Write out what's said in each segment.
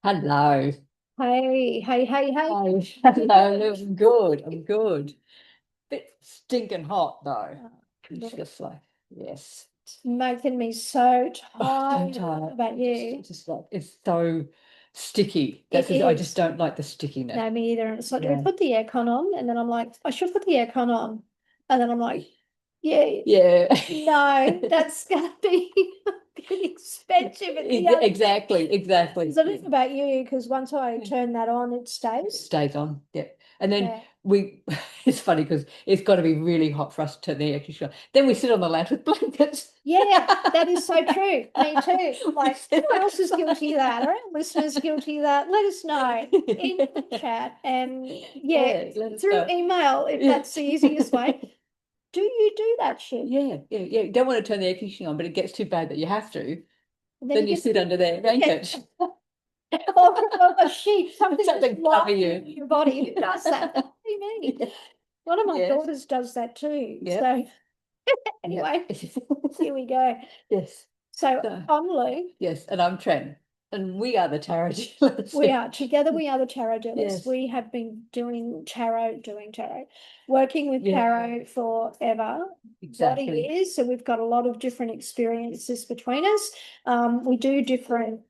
Hello. Hey, hey, hey, hey. Hi. Hello. I'm good. I'm good. Bit stinking hot though. Oh, It's look, just like, yes. it's making me so Oh, so tired. tired. About you. It's just like it's so sticky. It I just is. don't like the stickiness. No, me either. And it's like, do we Yeah. put the aircon on? And then I'm like, I should put the aircon on. And then I'm like, yeah, Yeah. no, that's gonna be a bit expensive at the other Exactly. because I Exactly. don't know about you, because once I Yeah. turn that on, it It stays. stays on. Yeah. And then Yeah. we, it's funny because it's got to be really hot for us to turn the air conditioner on. Then we sit on the lounge with blankets. Yeah, that is so true. Me too. We Like, sit who else is guilty of outside. that? Are our listeners guilty of that? Let us know in the chat. And yeah, Yeah, let us through know. email, if Yeah. that's the easiest way. Do you do that shit? Yeah. You don't want to turn the air conditioning on, but it gets too bad that you have to. And then Then you you get, sit under their yeah, blanket. or a sheet, something just Something cover lying in you. your body. Who does that? That would be me. Yeah. One of my Yes. daughters does that too. Yep. So Yep. anyway, here we go. Yes. So So, I'm Lou. yes, and I'm Tren, and we are the tarot dealers. We are together. We are the tarot dealers. Yes. We have been doing tarot, working with Yeah, tarot forever, a lot of exactly. years. So we've got a lot of different experiences between us. We do different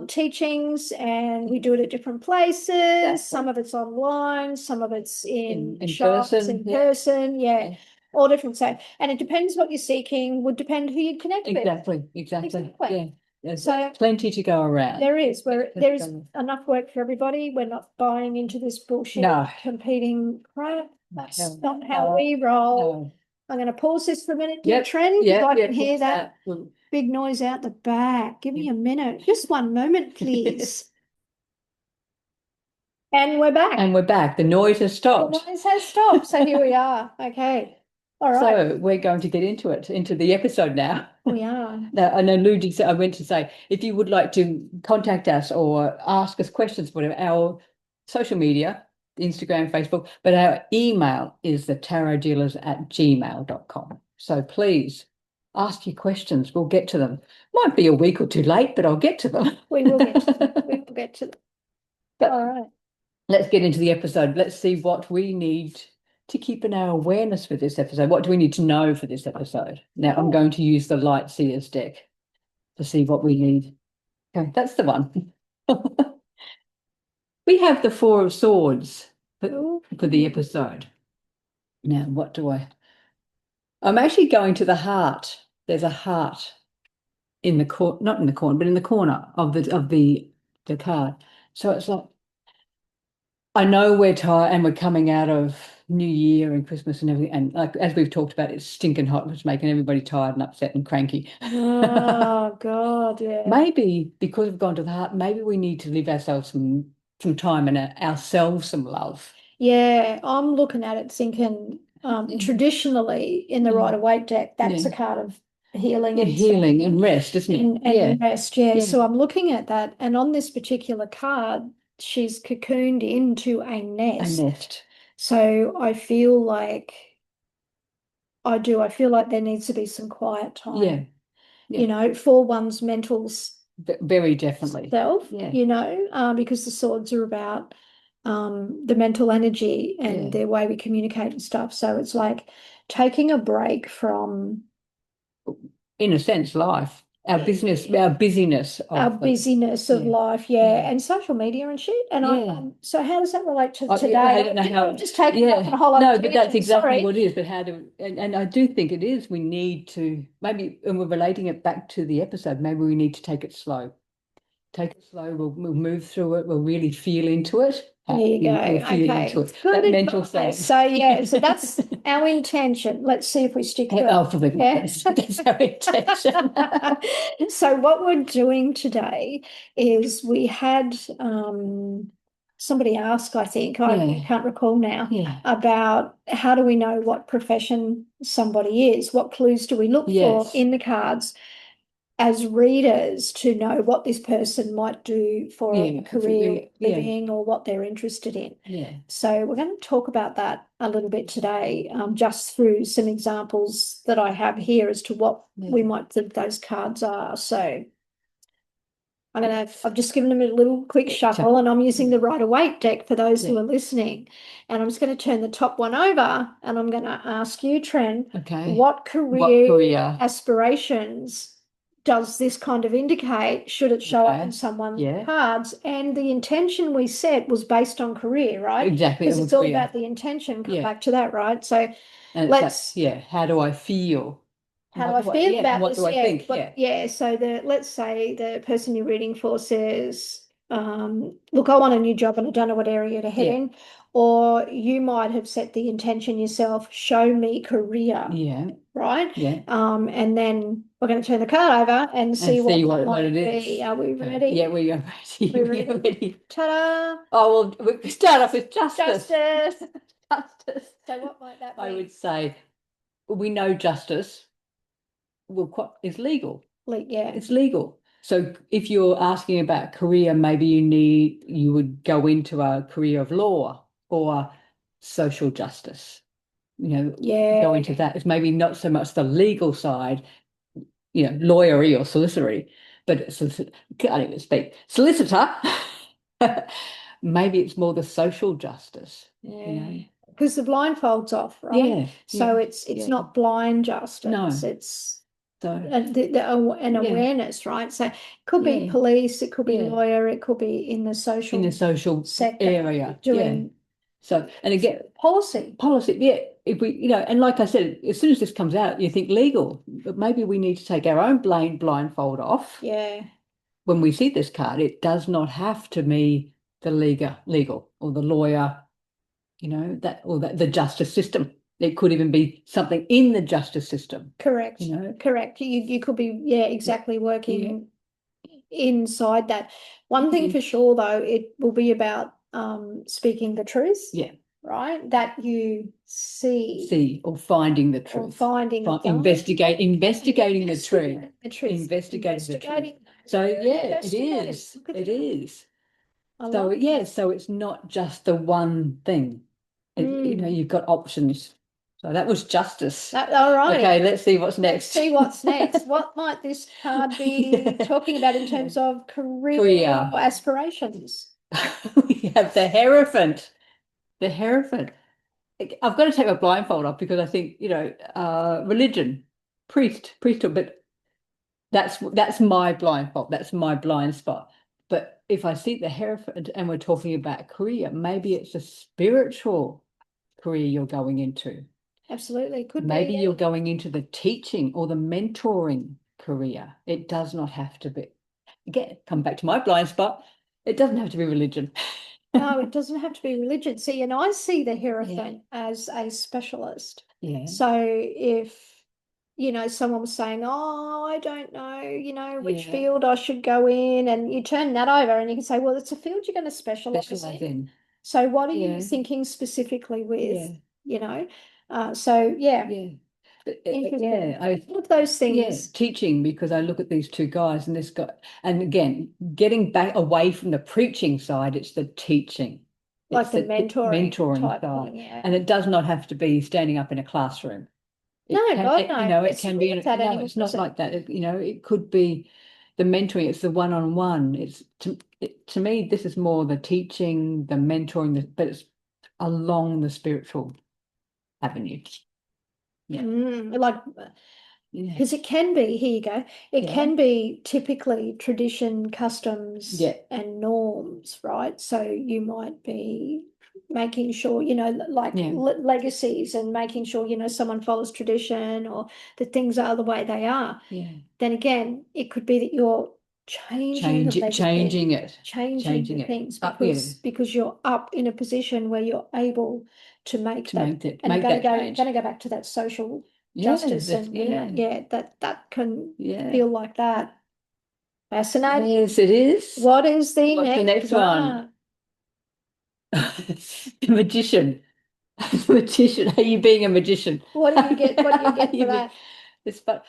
teachings, and we do it at different places. Exactly. Some of it's online, some of it's in In shops, person. in Yeah. person. Yeah, Yeah. all different. So, and it depends what you're seeking. Would depend who you connect with. Exactly. Exactly. Yeah. There's So plenty to go around. there is where Plenty to there's go enough work for everybody. We're not buying into this bullshit, No, competing crap. That's no, not how no, we roll. no. I'm going to pause this for a minute, dear Yep, Trent, because I can yep. hear What's that that? Well, big noise out the back. Give me yep. a minute, just one moment, please. And we're back. And we're back. The noise has The stopped. noise has stopped. So here we are. Okay. All right. So we're going to get into it, into the episode now. We are. Now, I know Lou did say, I went to say, if you would like to contact us or ask us questions, whatever, our social media, Instagram, Facebook, but our email is the tarotdealers@gmail.com. So please ask your questions. We'll get to them. Might be a week or two late, but I'll get to them. We will get to them. We will get to them. All But right. let's get into the episode. Let's see what we need to keep in our awareness for this episode. What do we need to know for this episode? Now, I'm Oh, going to use the Light Seers deck to see what we need. Okay, that's the one. We have the Four of Swords oh, for the episode. Now, what do I? I'm actually going to the heart. There's a heart in the corner, not in the corner, but in the corner of the card. So it's like I know we're tired and we're coming out of New Year and Christmas and everything. And like as we've talked about, it's stinking hot, which is making everybody tired and upset and cranky. oh God, yeah. Maybe because we've gone to the heart, maybe we need to give ourselves some time and ourselves some love. Yeah, I'm looking at it thinking traditionally in the Mm. Rider Waite deck, that's a Yeah. card of healing Yeah, and healing standing and rest, isn't it? Yeah. and rest. Yeah. Yeah. So I'm looking at that, and on this particular card, she's cocooned into a A nest. nest. So I feel like I feel like there needs to be some quiet Yeah. time, Yeah. for one's mental Very definitely. self, Yeah. because the swords are about the mental energy and Yeah. their way we communicate and stuff. So it's like taking a break from In a sense, life, our busyness our of the, busyness of yeah. life, yeah, Yeah. and social media and shit. And Yeah. so how does that relate to I today? don't know I've how, just taken off on yeah. a whole other No, but that's tangent. exactly Sorry. what it is. But how do, and I do think it is, we need to, maybe, and we're relating it back to the episode, maybe we need to take it slow. Take it slow. We'll move through it. We'll really feel into it. There you go. We'll feel into Okay, it. good That mental advice. side. So yeah, so that's our intention. Let's see if we stick to it. Oh, for the Yeah. that's our intention. So what we're doing today is we had somebody ask, I think, I Yeah, can't recall now, yeah, about how do we know what profession somebody is? What clues do we look for yes, in the cards as readers to know what this person might do for a yeah, career yeah, living or what they're interested in. yeah, So we're going to talk about that a little bit today, just through some examples that I have here as to what we yeah. might think those cards are. So I've just given them a little quick shuffle and I'm using the Rider Waite deck for those who Yeah. are listening. And I'm just going to turn the top one over and I'm going to ask you, Tren, Okay. what What career career? aspirations does this kind of indicate? Should it show up in Okay. someone's Yeah. cards? And the intention we set was based on career, right? Exactly. Because Of a it's all career. about the intention. Come Yeah. back to that, right? So And it's like, let's yeah, how do I feel? And how do I feel yeah, and about what do this? I Yeah, think? but Yeah. yeah, so let's say the person you're reading for says, look, I want a new job and I don't know what area to head Yeah. in. Or you might have set the intention yourself, show me career, Yeah. right? Yeah. And then we're going to turn the card over and And see see what that what it might be. is. Are we Okay. Yeah, ready? we are ready. We We are ready? ready. Ta-da! Oh, well, we start off with justice. Justice. Justice. So what might that I mean? would say we know justice is legal. Like, yeah, It's legal. So if you're asking about career, maybe you would go into a career of law or social justice. Go yeah, into that. It's maybe not so much the legal side, lawyery or solicitor, but can't even speak. Solicitor, maybe it's more the social justice. yeah. Because the blindfold's off, right? Yeah, So yeah, it's yeah. not blind justice. No. It's So an yeah, awareness, right? So it could be yeah, police, it could be yeah. lawyer, it could be in the In the social social sector area. Yeah. doing So, and again, policy. policy, yeah, if and like I said, as soon as this comes out, you think legal, but maybe we need to take our own blindfold off Yeah, when we see this card. It does not have to be the legal or the lawyer, that or the justice system. It could even be something in the justice system, correct. you know. Correct. You could be, yeah, Yeah, exactly yeah, working inside that. One thing yeah, for sure, though, it will be about speaking the truth, yeah. right? That you see See or finding the or truth, finding it done. investigating the truth, Investigating the truth. investigating the truth. Investigating. So yeah, it Investigating. is. Look at It that. is. I So like yeah, that. so it's not just the one thing. Mm. You've got options. So that was justice. All righty. Okay, let's see what's Let's next. see what's next. What might this card be Yeah. talking about in terms of career Korea. or aspirations? We have the Hierophant. The Hierophant. I've got to take my blindfold off because I think, religion, priesthood, but that's my blindfold. That's my blind spot. But if I see the Hereford and we're talking about career, maybe it's a spiritual career you're going into. Absolutely. Could Maybe be. you're going into the teaching or the mentoring career. It does not have to be. Again, come back to my blind spot. It doesn't have to be religion. No, it doesn't have to be religion. See, and I see the Yeah. Hierophant as a specialist. Yeah. So if, someone was saying, oh, I don't know, which Yeah. field I should go in, and you turn that over and you can say, well, it's a field you're going to specialize Specialize in. in. So what are you Yeah. thinking specifically with, Yeah. you know? So yeah, Yeah. interesting. Yeah. All of those Yeah, things, teaching because I look at these two guys and this guy, and again, getting back away from the preaching side, it's the teaching. like It's the the mentoring mentoring type side. thing, yeah. And it does not have to be standing up in a classroom. No, God, no. It It's can not be, like that no, anymore, it's is not it? like that. It could be the mentoring, it's the one-on-one. To me, this is more the teaching, the mentoring, but it's along the spiritual avenue. Yeah. Like, Yeah. because it can be, here you go, it Yeah. can be typically tradition, customs, Yeah. and norms, right? So you might be making sure, like Yeah. legacies and making sure, someone follows tradition or that things are the way they are. Yeah. Then again, it could be that you're changing the legacy, Changing it, changing changing the it. things Yeah, because you're up in a position where you're able to make to that. And make that change. going to go back to that social Yeah, justice and yeah, yeah, that can yeah. feel like that. Fascinating. Yes, it is. What is the What's the next next one? one? The magician. The magician. Are you being a magician? What do you get? What do you get for You be- that? It's but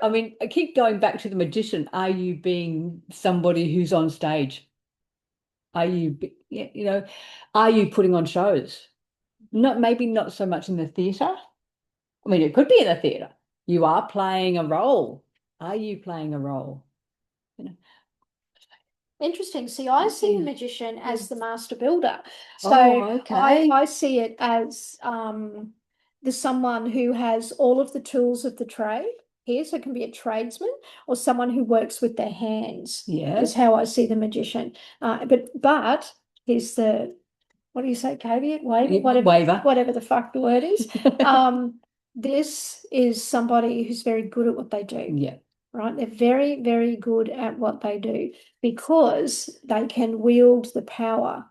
I mean, I keep going back to the magician. Are you being somebody who's on stage? Are you putting on shows? Not maybe not so much in the theatre. I mean, it could be in a theatre. You are playing a role. Are you playing a role? You know, Interesting. See, I see the Yeah. magician Yeah. as the master builder. So Oh, I okay. I see it as the someone who has all of the tools of the trade here. So it can be a tradesman or someone who works with their hands Yeah. is how I see the magician. But here's the what do you say, caveat, waiver, Waiver. whatever the fuck the word is. Um, this is somebody who's very good at what they do, Yeah. right? They're very, very good at what they do because they can wield the power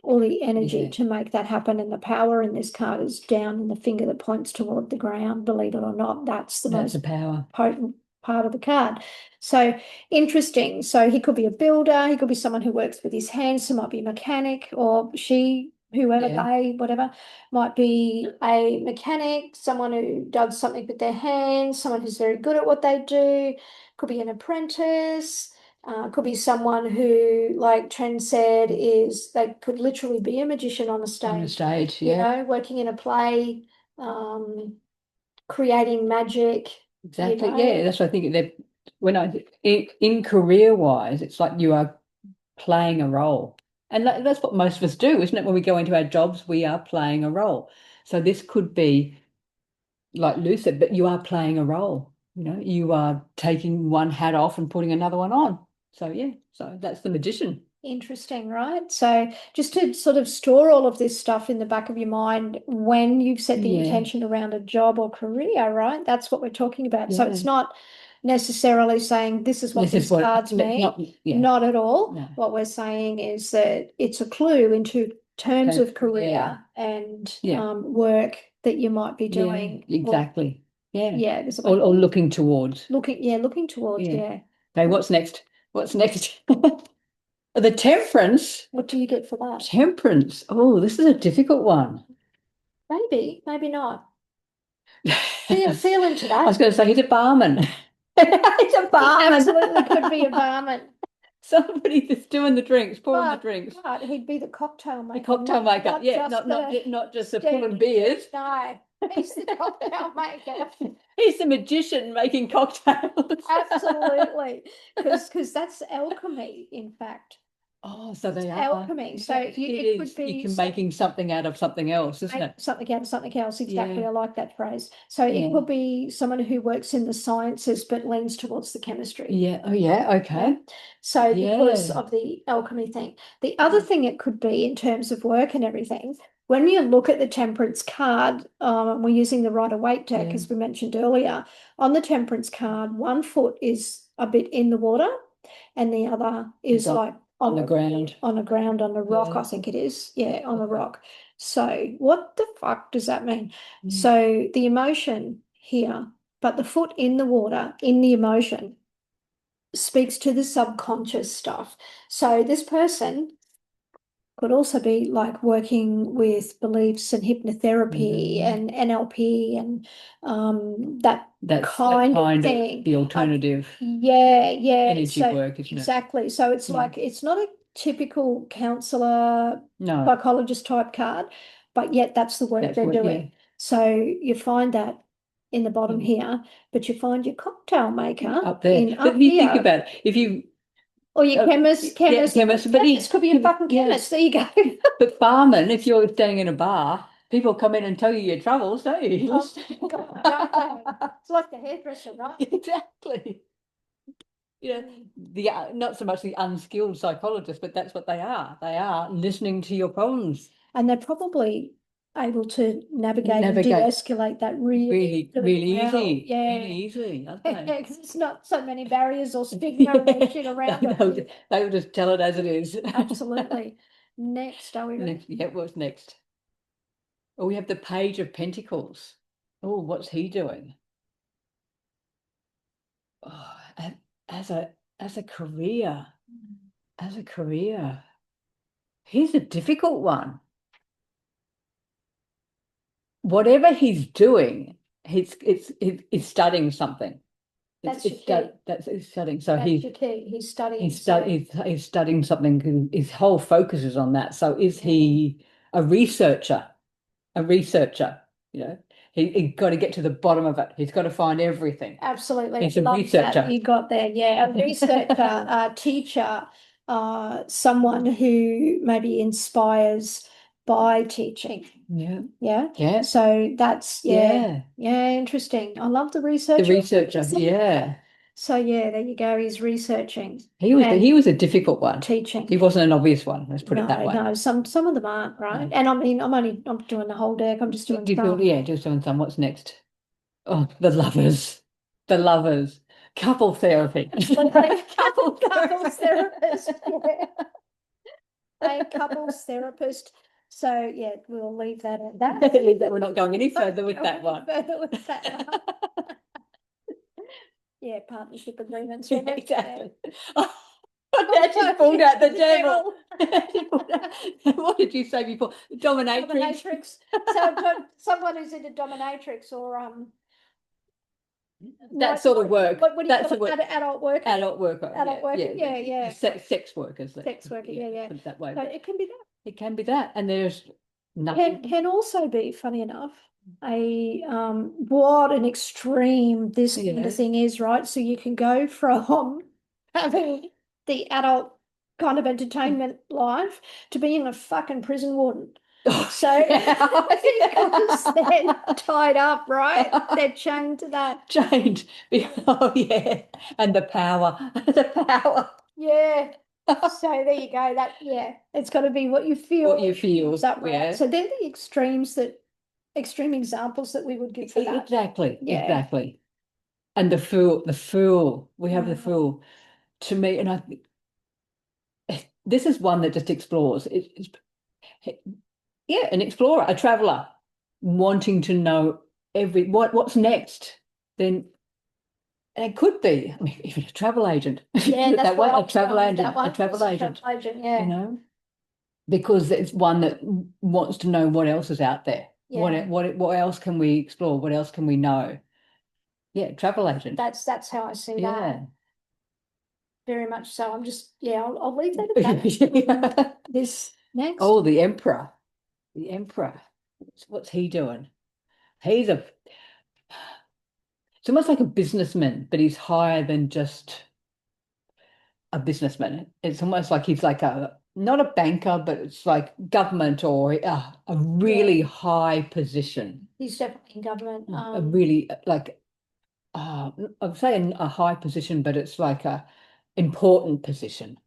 or the energy Yeah. to make that happen. And the power in this card is down in the finger that points toward the ground, believe it or not. That's the That's the most power. potent part of the card. So interesting. So he could be a builder, he could be someone who works with his hands, he might be a mechanic, or she, whoever, Yeah. they, whatever, might be a mechanic, someone who does something with their hands, someone who's very good at what they do, could be an apprentice. Could be someone who, like Tren said, is they could literally be a magician on a On the stage, stage. you Yeah. know, working in a play, um, creating magic, you Exactly. Yeah. know. That's what I think. That when in career wise, it's like you are playing a role. And that's what most of us do, isn't it? When we go into our jobs, we are playing a role. So this could be like Lou said, but you are playing a role. You know, you are taking one hat off and putting another one on. So yeah, so that's the magician. Interesting, right? So just to sort of store all of this stuff in the back of your mind when you've set the Yeah, intention around a job or career, right? That's what we're talking about. So yeah. it's not necessarily saying this is what This is these what cards it's mean. not. Yeah, Not at all. no. What we're saying is that it's a clue into terms of Yeah, career and yeah, work that you might be yeah. doing. Or Exactly. Yeah, yeah, there's a bunch or looking towards. looking towards, Yeah. yeah. Okay, what's next? What's next? The temperance. What do you get for that? Temperance. Oh, this is a difficult one. Maybe, maybe not. I Feel into was that. going to say he's a barman. He's a He barman. absolutely could be a barman, Somebody that's doing the drinks, pouring the but drinks. he'd be the cocktail The maker, cocktail maker. not Yeah, just the not just the steam. pulling beers. No, he's the cocktail maker. He's the magician making cocktails. Absolutely, because that's alchemy, in fact. Oh, so It's they are. alchemy. So Yeah, it it could is. You be can making something out of something else, isn't make it? something out of something else. Exactly. Yeah, I like that phrase. So it yeah, could be someone who works in the sciences but leans towards the chemistry. yeah. Oh, yeah. Yeah. Okay. So because Yeah. of the alchemy thing. The other thing it could be in terms of work and everything, when you look at the temperance card, we're using the Rider Waite deck, Yeah. as we mentioned earlier. On the temperance card, one foot is a bit in the water and the other It's is like on the ground. on the ground, on the rock, Yeah. I think it is. Yeah, on the Okay. rock. So what the fuck does that mean? Mm. So the emotion here, but the foot in the water, in the emotion speaks to the subconscious stuff. So this person could also be like working with beliefs and hypnotherapy Mm. and NLP and that That's that kind of kind of thing. the Like, alternative yeah, yeah. energy So work, isn't it? exactly. So it's Yeah. like it's not a typical counselor, No, psychologist type card, but yet that's the work that's they're what, yeah. doing. So you find that in the bottom Yeah. here, but you find your cocktail maker Up there. in But up if you think here. about it, if you Or your yeah, chemist, but chemist could be a fucking yeah, chemist. There you go. but barman, if you're staying in a bar, people come in and tell you your troubles, don't you? Oh, God, don't they? It's like the hairdresser, right? Exactly. You know, Mm. the not so much the unskilled psychologist, but that's what they are. They are listening to your problems, And they're probably able to navigate and navigate de-escalate that really, really, really really well. easy, really Yeah. easily, aren't Yeah, they? because it's not so many barriers or stigma and Yeah, shit around it. they'll just tell it as it is. Absolutely. Next, are we ready? Next, yeah, what's next? Oh, we have the Page of Pentacles. Oh, what's he doing? Oh, as a as a career, as a career, he's a difficult one. Whatever he's doing, he's studying something. That's your key. That's he's studying. So That's your key. He's studying. he's studying something. His whole focus is on that. So is Yeah. he a researcher? A researcher, you know? He got to get to the bottom of it. He's got to find everything. Absolutely. He's a Love that researcher. you got there. Yeah. A researcher, a teacher, someone who maybe inspires by teaching. Yeah. Yeah. Yeah. So that's, yeah. Yeah. Yeah, interesting. I love the The researcher. researcher. Yeah. So yeah, there you go. He's researching He and was a difficult one. teaching. He wasn't an obvious one. Let's put it that No, way. no, some of them aren't, right? No. And I mean, I'm doing the whole deck. I'm just doing some. Yeah, just doing some. What's next? Oh, the lovers. The lovers. Couple therapy. Couple Couples therapy. therapist. Yeah. A couples therapist. So yeah, we'll leave that at that. Leave that. We're not going any further with that one. Further with that one. Yeah, partnership agreements. Yeah, Remember? exactly. Oh, she pulled out the devil. What did you say before? Dominatrix. Dominatrix. So someone who's into dominatrix or That sort of work. What do you That's call the work. it? Adult work. Adult worker. Adult worker. Yeah. Sex workers. Sex worker. Yeah. Put it that way. So it can be that. It can be that, and there's nothing. Can also be, funny enough, a what an extreme this kind of thing is, right? So you can go from having the adult kind of entertainment life to being a fucking prison warden. So because they're tied up, right? They're chained to that. Chained. Oh yeah, and the power, the power. Yeah. So there you go. That it's got to be what you feel. What you feel. Is that right? Yeah. So they're the extreme examples that we would give for that. Exactly. Yeah. Exactly. And the fool. We have the fool. To me, and this is one that just explores. Yeah, an explorer, a traveler, wanting to know what's next. Then and it could be, I mean, even a travel agent. Yeah, that's that one, what a travel agent, that one. a travel agent. Travel agent, yeah. You know, because it's one that wants to know what else is out there. Yeah. What else can we explore? What else can we know? Yeah, travel agent. That's how I see Yeah. that. Very much so. I'm just I'll leave that at that. This next. Oh, the emperor. The emperor. What's he doing? He's it's almost like a businessman, but he's higher than just a businessman. It's almost like he's like not a banker, but it's like government or a really high position. He's definitely in government. A really like I'm saying a high position, but it's like a important position.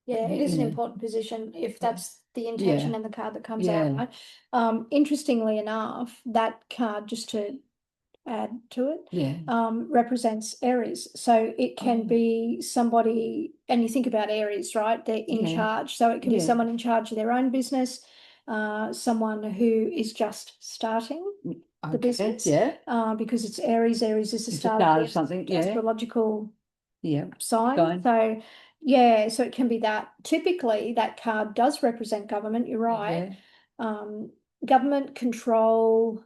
Yeah, it is an important position if that's the intention and the card that comes out, right? Interestingly enough, that card, just to add to it, represents Aries. So it can be somebody, and you think about Aries, right? They're in charge. So it can be someone in charge of their own business, someone who is just starting the business. Because it's Aries. Aries is the start of something. Astrological sign. So so it can be that. Typically, that card does represent government. You're right. Government control,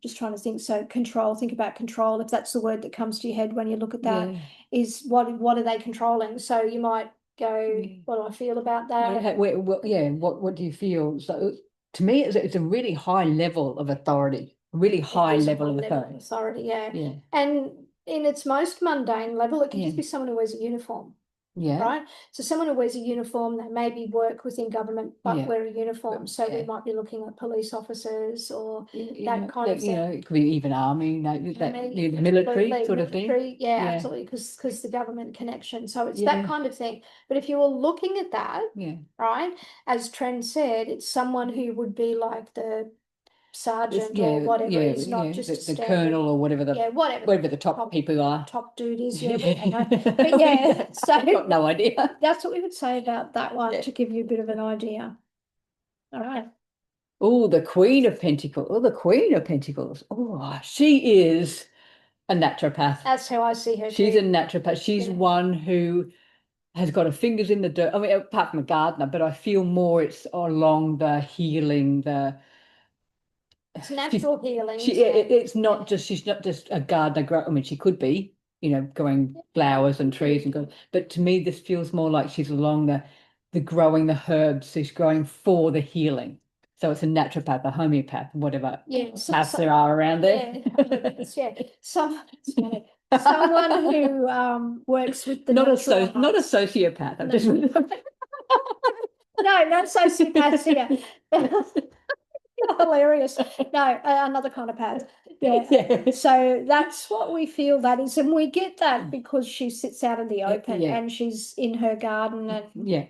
just trying to think. So control, think about control. If that's the word that comes to your head when you look at that, is what are they controlling? So you might go, what do I feel about that? What do you feel? So to me, it's a really high level of authority, a really high level of authority. Yeah. And in its most mundane level, it can just be someone who wears a uniform. Right. So someone who wears a uniform, they maybe work within government but wear a uniform. So we might be looking at police officers or that kind of thing. It could be even army, military sort of thing. Yeah, absolutely, because the government connection. So it's that kind of thing. But if you were looking at that, right, as Tren said, it's someone who would be like the sergeant or whatever. It's not just the colonel or whatever whatever the top people are. Top dude is, But so I've got no idea. That's what we would say about that one to give you a bit of an idea. All right. Oh, the Queen of Pentacles. Oh, the Queen of Pentacles. Oh, she is a naturopath. That's how I see her. She's a naturopath. She's one who has got her fingers in the dirt. I mean, apart from a gardener, but I feel more it's along the healing, it's natural healing. It's not just, she's not just a gardener. I mean, she could be, growing flowers and trees but to me, this feels more like she's along the growing the herbs. She's growing for the healing. So it's a naturopath, a homeopath, whatever Yeah, paths there are around there. yeah, yeah. It's funny. Someone who works with the Not a natural not a arts. sociopath. I'm No, just no, not sociopaths here. Hilarious. No, another kind of path. Yeah. yeah. So that's what we feel that is, and we get that because she sits out in the open Yeah. and she's in her garden and Yeah.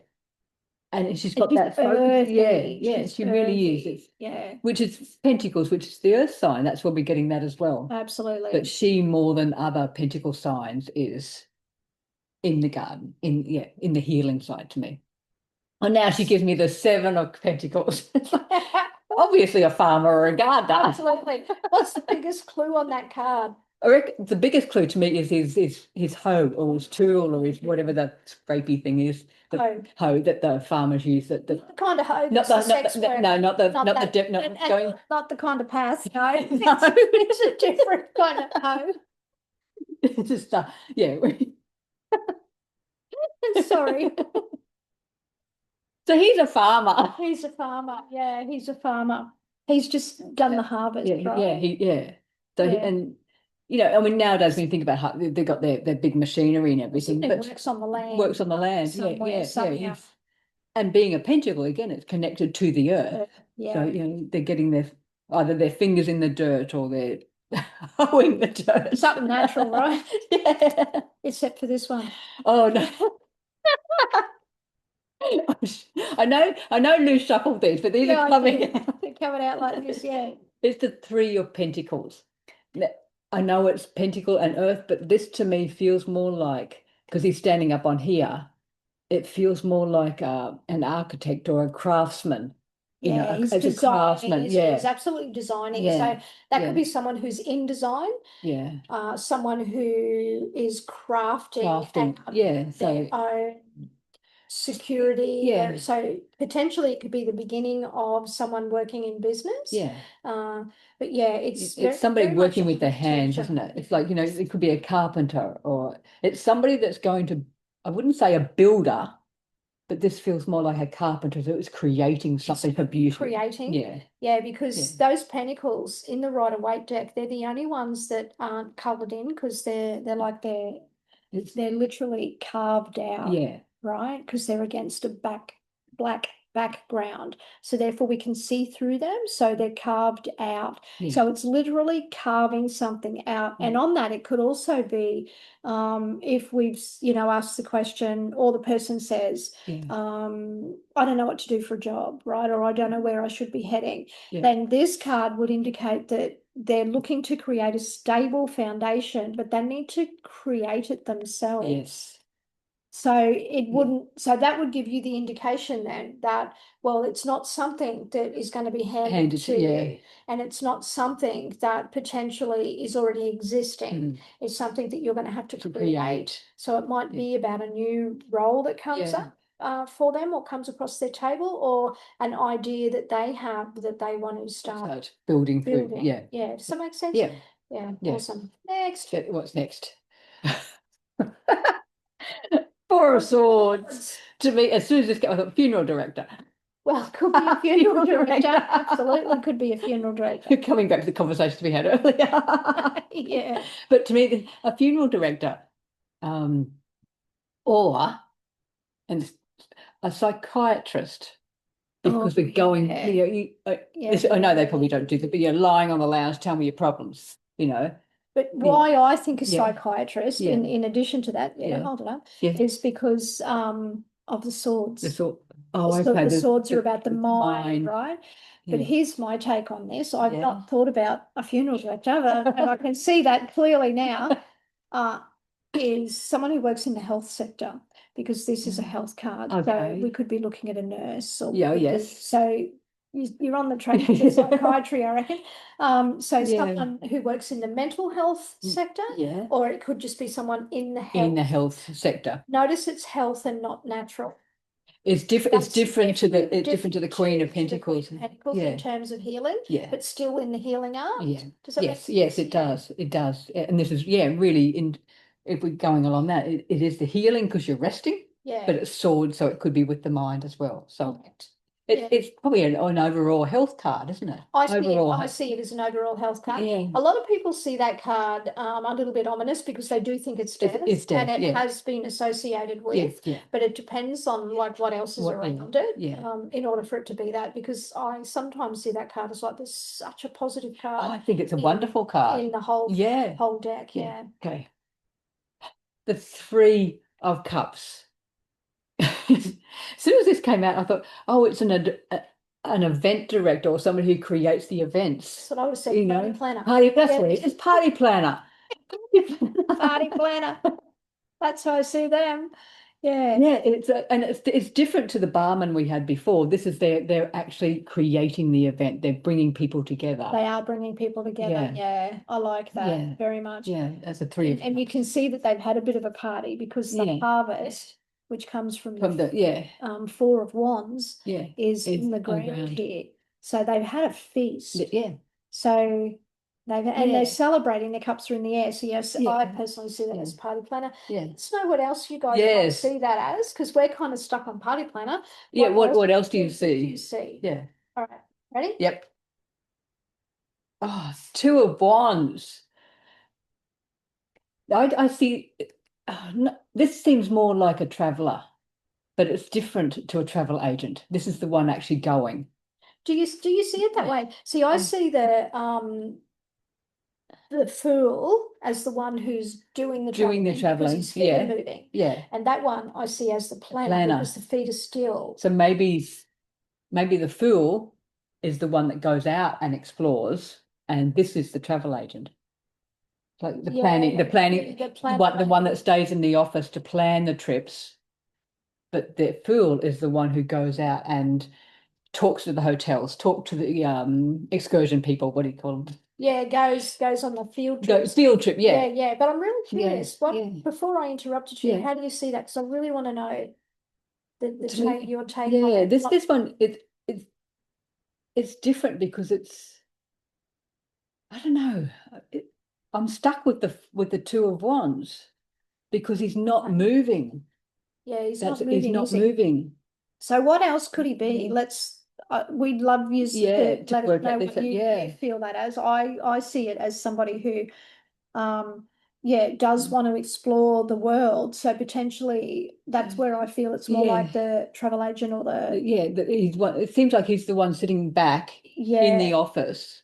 And she's it's got just that focus. Yeah, earthy. yeah, She's she really is. earthy. Yeah, Which is Pentacles, which is the earth sign. That's where we're getting that as well. But absolutely. she, more than other Pentacle signs, is in the garden, in the healing side to me. And now she gives me the Seven of Pentacles. Obviously a farmer or a gardener. Absolutely. What's the biggest clue on that card? I reckon the biggest clue to me is his hoe or his tool or his whatever the scrapey thing is, the Hoe. hoe that the farmers use. That the The kind of hoe not that's the the sex work. no, not the Not not the that, dip, not and going. not the kind of path. No, No, it's a different kind of hoe. it's just yeah. Sorry. So he's a farmer. He's a farmer. Yeah, he's a farmer. He's just done the harvest, Yeah, right? yeah. So Yeah. and I mean, nowadays when you think about how they've got their big machinery and everything, It but works on the land. works on the land. Somewhere, Yeah. somehow. And being a pentacle again, it's connected to the earth. So Yeah. they're getting either their fingers in the dirt or they're hoeing the dirt. Something natural, right? Yeah. Except for this one. Oh no. I know Lou shuffled these, but these Yeah, are I coming did. out. They're coming out like this, yeah. It's the Three of Pentacles. Now, I know it's Pentacle and Earth, but this to me feels more like, because he's standing up on here, it feels more like an architect or a craftsman, Yeah, he's as a designing, craftsman. isn't he? He's Yeah, absolutely designing. yeah, So that could yeah, be someone who's in design, yeah. someone who is crafting Crafting. Yeah, their so own security. yeah, So potentially it could be the beginning of someone working in business. yeah. Uh, but yeah, it's It's very, somebody very much working a with their hands, teacher. isn't it? It's like, it could be a carpenter or it's somebody that's going to, I wouldn't say a builder, but this feels more like a carpenter that was creating something for beauty. Creating. Yeah. Yeah, Yeah. because those pentacles in the Rider-Waite deck, they're the only ones that aren't coloured in because they're like they're literally carved out, Yeah. right? Because they're against a black background. So therefore we can see through them. So they're carved out. Yeah. So it's literally carving something out. And on that, it could also be if we've, asked the question or the person says, Yeah. I don't know what to do for a job, right? Or I don't know where I should be heading. Yeah. Then this card would indicate that they're looking to create a stable foundation, but they need to create it themselves. Yes. So it wouldn't, so that would give you the indication then that, well, it's not something that is going to be handed to you, and it's not something that potentially is already existing. It's something that you're going to have to create. So it might be about a new role that comes up for them or comes across their table, or an idea that they have that they want to start building through. Yeah. Yeah. Does that make sense? Yeah. Yeah. Yeah. Awesome. Next. What's next? Four of Swords. To me, as soon as this I thought funeral director. Well, could be a funeral director. Absolutely could be a funeral director. Coming back to the conversations we had earlier. Yeah. But to me, a funeral director, or and a psychiatrist, because we're going, I know they probably don't do that, but you're lying on the lounge, tell me your problems, But why I think a Yeah. psychiatrist, Yeah. in addition to that, hold it up, is because of the swords. Okay. The swords are about the mind, right? But here's my take on this. I've not thought about a funeral director, but, and I can see that clearly now, is someone who works in the health sector, because this is a health card. Okay. So we could be looking at a nurse. Or yes. So you're on the track to psychiatry, I reckon. So someone who works in the mental health sector, or it could just be someone in the health sector. Notice it's health and not natural. It's different. It's different to the Queen of Pentacles. In terms of healing, but still in the healing art. Yeah. Does that make sense? Yes, it does. It does. And this is really if we're going along that, it is the healing because you're resting. Yeah. But it's sword, so it could be with the mind as well. So Yeah. It's probably an overall health card, isn't it? Overall, I see it as an overall health card. yeah, A lot of people see that card a little bit ominous because they do think it's death, it's and death. it Yeah, has been associated yeah, with, yeah. but it depends on like what else is What? Yeah, around it, yeah. in order for it to be that. Because I sometimes see that card as like there's such a positive Oh, card I think it's a wonderful card. in the Yeah, whole deck. yeah. Yeah. Okay. The Three of Cups. As soon as this came out, I thought, oh, it's an event director or somebody who creates the events. So I would have said You party know, planner. party. That's Yeah, what it is. It's party planner. party planner. That's how I see them. Yeah. Yeah, and it's different to the barman we had before. This is they're actually creating the event. They're bringing people together. They are bringing people together. Yeah, Yeah, I like that yeah, very much. yeah. As a three of And you can see that they've had a bit of a party because the yeah harvest, which comes from from the the yeah Four of Wands, yeah is is in the on ground ground. here. So they've had a feast. Yeah, So they're yeah, celebrating. Their cups are in the air. So yes, yeah, I personally see that yeah, as party planner. yeah. Let us know what else you guys might Yes, see that as, because we're kind of stuck on party planner. yeah. What else do you Do you see? see? Yeah. All right, ready? Yep. Oh, Two of Wands. I see. No, this seems more like a traveler, but it's different to a travel agent. This is the one actually going. Do you see it that way? See, I Yeah. see the fool as the one who's doing the Doing the traveling because traveling. his feet are Yeah, moving. yeah. And that one I see as the planner Planner. because the feet are still. So maybe the fool is the one that goes out and explores, and this is the travel agent. Like Yeah, the planning, the planner. the one that stays in the office to plan the trips, but the fool is the one who goes out and talks to the hotels, talk to the excursion people. What do you call them? Yeah, goes on the field Go trips. field trip. Yeah, Yeah, yeah. But I'm really yeah, curious. yeah, Before I interrupted you, yeah. how do you see that? Because I really want to know the To take me, your take on yeah. it. This one it's different because it's I don't know. It, I'm stuck with the Two of Wands because he's not moving. Yeah, he's That's not he's moving, not is he? moving. So what else could he be? We'd love you Yeah, to to let us work know out what this. you Yeah. feel that as. I see it as somebody who, yeah, does want to explore the world. So potentially that's where I feel it's more Yeah. like the travel agent or the, Yeah, he's one. It seems like he's the one sitting back in yeah, the office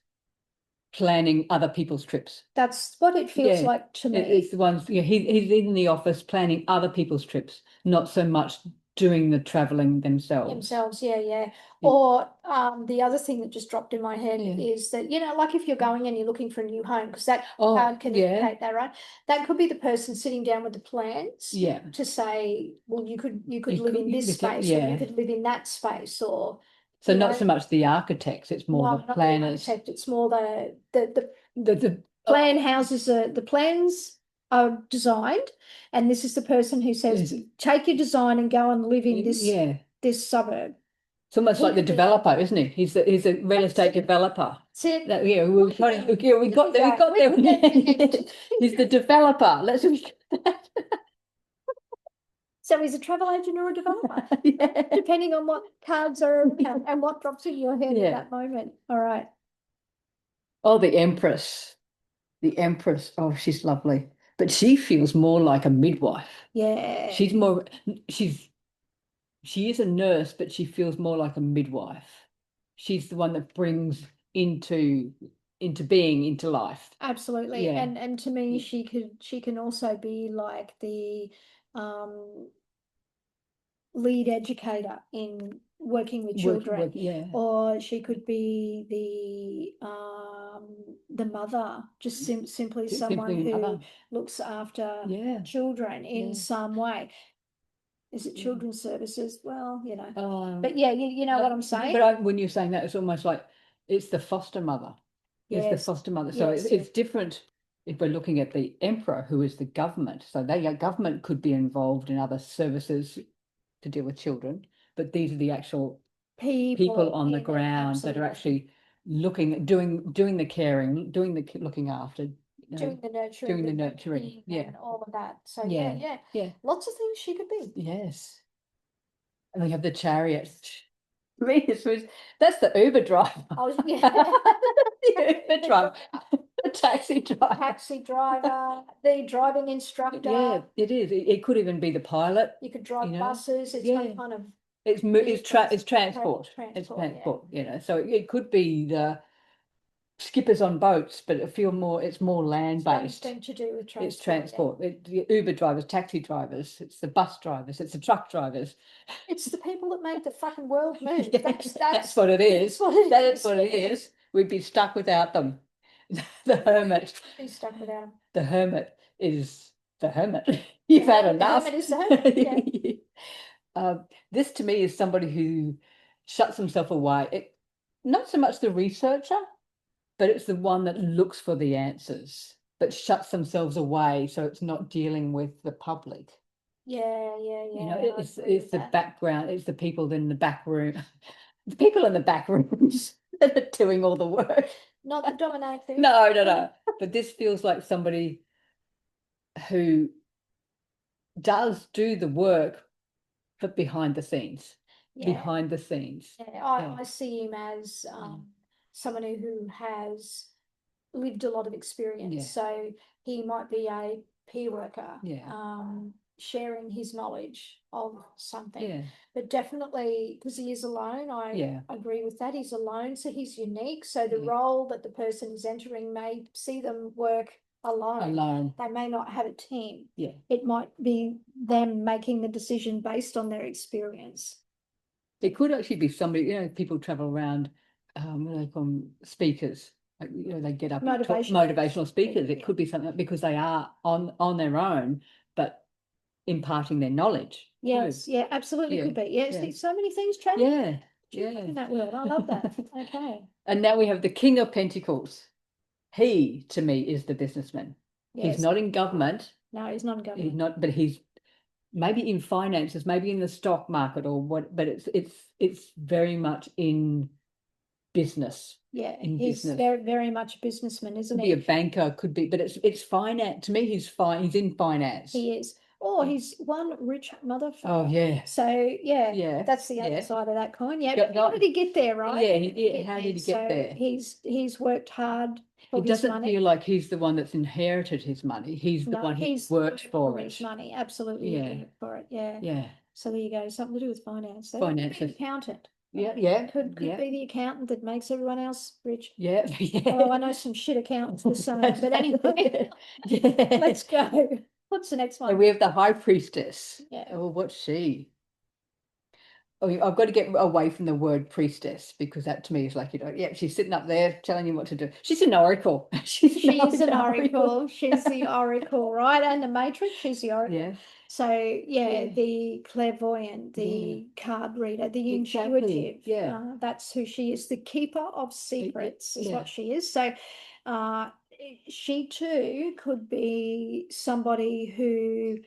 planning other people's trips. that's what it feels Yeah, like to it's me. the ones. Yeah, he's in the office planning other people's trips, not so much doing the traveling themselves. Themselves, yeah, yeah. Yeah, Or the other thing that just dropped in my head yeah. is that, like if you're going and you're looking for a new home, because that Oh, card can yeah, indicate that, right? That could be the person sitting down with the plans yeah. to say, well, you could You live could, in this space or you yeah. could live in that space, or So not so much the architects; it's more no, the not the planners. architect. It's more the The plan houses are the plans are designed, and this is the person who says, is take your design and go and live in yeah. this suburb. It's almost He like the could be that. developer, isn't he? He's a real estate developer. That's it. That, yeah, yeah, we got there. We got We there. put that together. He's the developer. Let's So he's a travel agent or a developer, yeah. depending on what cards are around and what drops in your head at Yeah. that moment. All right. Oh, the Empress. The Empress. Oh, she's lovely. But she feels more like a midwife. Yeah. She's more, she's, she is a nurse, but she feels more like a midwife. She's the one that brings into, into being, into life. Absolutely. Yeah. And to me, she can also be like the um lead educator in working with children, Yeah. or she could be the mother, just simply someone Simply who another. looks after Yeah. children in Yeah. some way. Is it Yeah. children's services? Well, Um, but yeah, you know what I'm saying? but when you're saying that, it's almost like it's the foster mother. It's the Yes, foster mother. So yes, it's different if we're looking at the emperor, who is the government. So the government could be involved in other services to deal with children, but these are the actual people people on the in it, ground that are absolutely. actually looking, doing the caring, doing the looking after, Doing the nurturing, doing the the nurturing. cooking Yeah, and all of that. So yeah, yeah, yeah. yeah, Lots of things she could be. yes. And we have the chariot. That's the Uber driver. Yeah. The Uber driver. The taxi driver. Taxi driver, the driving Yeah, instructor. it is. It could even be the pilot, You could you drive know. buses. It's Yeah. some kind of It's vehicles, transport. It's transport. Yeah. transport, you know. So it could be the skippers on boats, but it's more land-based. Something to do with It's transport. transport. The Uber drivers, taxi drivers, it's the bus drivers, it's the truck drivers. It's the people that make the fucking world move. Yeah, that's what it is. That's what it That is is. what it is. We'd be stuck without them. The hermit. Be stuck without them. The hermit is the hermit. You've had enough. The hermit is the hermit. Yeah. This to me is somebody who shuts himself away. Not so much the researcher, but it's the one that looks for the answers, but shuts themselves away so it's not dealing with the public. Yeah. You know, I it's agree with the that. background, it's the people in the back room, the people in the back rooms that are doing all the work. Not the dominator. No. But this feels like somebody who does do the work, but behind the scenes. Yeah. Behind the scenes. Yeah, Yeah. I see him as someone who has lived a lot of experience. Yeah. So he might be a peer worker, Yeah. sharing his knowledge of something. Yeah. But definitely, because he is alone, I agree with that. He's alone, so he's unique. So the Yeah. role that the person is entering may see them work alone. They may not have a team. Yeah. It might be them making the decision based on their experience. It could actually be somebody, you know, people travel around, what do they call them, speakers. Like, you know, they get up and talk, motivational speakers. It could be something because they are on their own, but imparting their knowledge. Yes, too. yeah, absolutely Yeah, could be. Yes, yeah. so many things traveling Yeah. in that world. I love that. Okay. And now we have the King of Pentacles. He, to me, is the businessman. Yes. He's not in government. No, he's not in He's government. not, but he's maybe in finances, maybe in the stock market or what, but it's very much in business. Yeah, In he's business. very much a businessman, isn't Could he? be a banker, could be, but it's finance. To me, he's in finance. He is. Oh, he's one rich motherfucker. Oh, yeah. So yeah, Yeah. that's the other Yeah. side of that coin. Yeah, Got- how did he get there, right? Yeah, how did he get there? He's worked hard for It his doesn't money. feel like he's the one that's inherited his money. He's the No, one who he's worked for his it. money. Absolutely, Yeah. worked for it. Yeah. Yeah. So there you go. Something to do with finance. That Finances. could be the accountant. Yeah. Could yeah. be the accountant that makes everyone else rich. Yeah. Oh, I know some shit accountants the same. But anyway, Yeah. let's go. What's the next one? And we have the High Priestess. Yeah. Oh, what's she? Oh, I've got to get away from the word priestess because that to me is like, you know, yeah, she's sitting up there telling you what to do. She's an oracle. She's an oracle. She's the oracle, right? And the matrix, she's the oracle. Yeah. So yeah, the clairvoyant, the card reader, the intuitive. Yeah. That's who she is. The keeper of secrets is what she is. So she too could be somebody who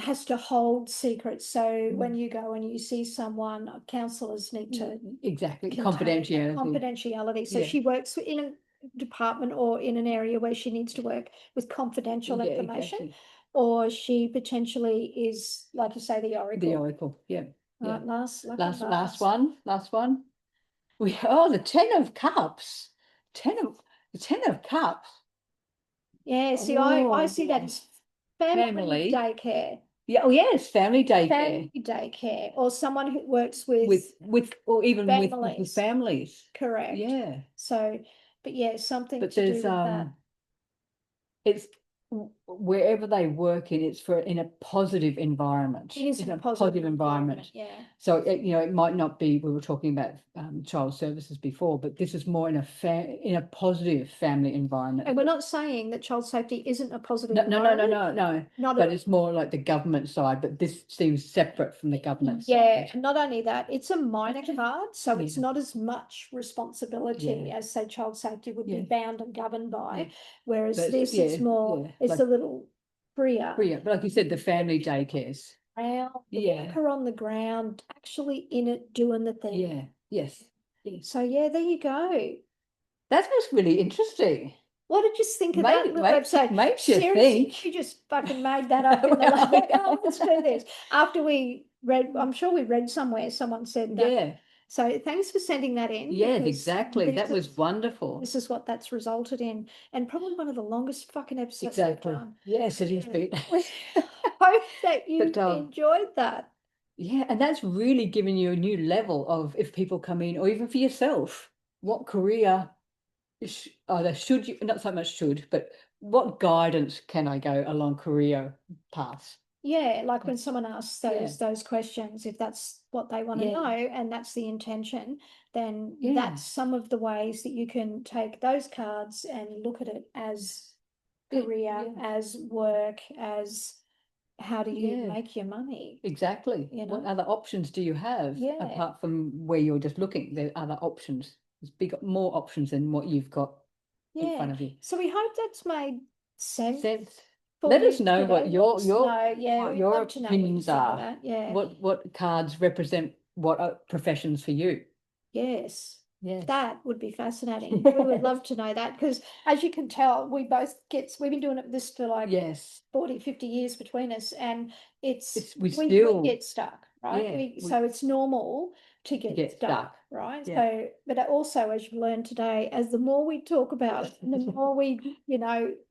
has to hold secrets. So when you go and you see someone, counselors need to exactly contain confidentiality. So she works in a department or in an area where she needs to work with confidential information, or she potentially is, like you say, the oracle. The oracle, yeah. Right, last one. The Ten of Cups. Ten of Cups. Yeah, see, I see that as family daycare. Yeah, oh yes, family daycare. Family daycare, or someone who works with or even families. with families. Correct. Yeah. So, but yeah, something but to there's do with that. It's wherever they work it's in a positive environment. It is in a positive environment. Yeah. So you know, it might not be, we were talking about child services before, but this is more in a positive family environment. And we're not saying that child safety isn't a positive environment. No. Not but it's more like the government side, but this seems separate from the government side. side. Not only that, it's a minor card, so it's not as much responsibility as, say, child safety would be bound and governed by, whereas this is more, it's like, a little freer. But like you said, the family daycares. Worker on the ground, actually in it, doing the thing. Yeah. Yes. So yeah, there you go. That was really interesting. What did you think of that little website? Makes you Seriously, think. you just fucking made that up in the like, oh, let's do this. After we read, I'm sure we read somewhere, someone said that So thanks for sending that in. Yes, Because exactly. That was is wonderful. this is what that's resulted in, and probably one of the longest fucking episodes we've Exactly. done. Yes, it is, Yeah. Pete. We hope that you But enjoyed that. yeah, and that's really given you a new level of if people come in, or even for yourself, what career either should you, not so much should, but what guidance can I go along career paths? Yeah, like when someone asks Yeah, those questions, if that's what they want to yeah, know and that's the intention, then yeah, that's some of the ways that you can take those cards and look at it as career, yeah, as work, as how do you yeah, make your money, exactly. you What know? other options do you have Yeah. apart from where you're just looking? There are other options. There's more options than what you've got in Yeah. front of you. So we hope that's made sense Sense. for Let us you know today. what Let us know. Yeah, what we'd your love to know what you opinions think of are. that. Yeah. What cards represent what professions for you? Yes. Yes. That would be fascinating. We would love to know that because as you can tell, we've been doing this for like Yes. 40, 50 years between us, and it's We we still, get stuck, right? yeah, So it's normal to to get get stuck. stuck, right? Yeah, So, but also as you've learned today, as the more we talk about it and the more we,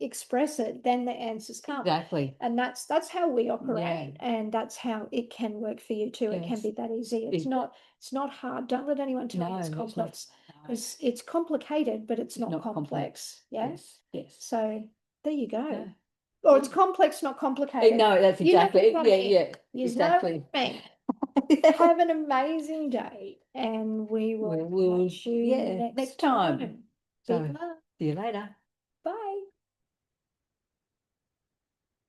express it, then the answers come. exactly. And that's how we Yeah. operate, and that's how it can work for you too. It can Yes. be that easy. It- It's not hard. Don't let anyone tell you no, it's it's not. complex No, because it's complicated, but it's it's not not complex. complex. Yeah. Yes. Yes. So there you go. No. Or it's complex, not complicated. No, that's You know exactly it. what I Yeah, mean. yeah, You know what exactly. I mean. Have an amazing day, and we will catch you Yeah, next next time. time. Big So, love. see you later.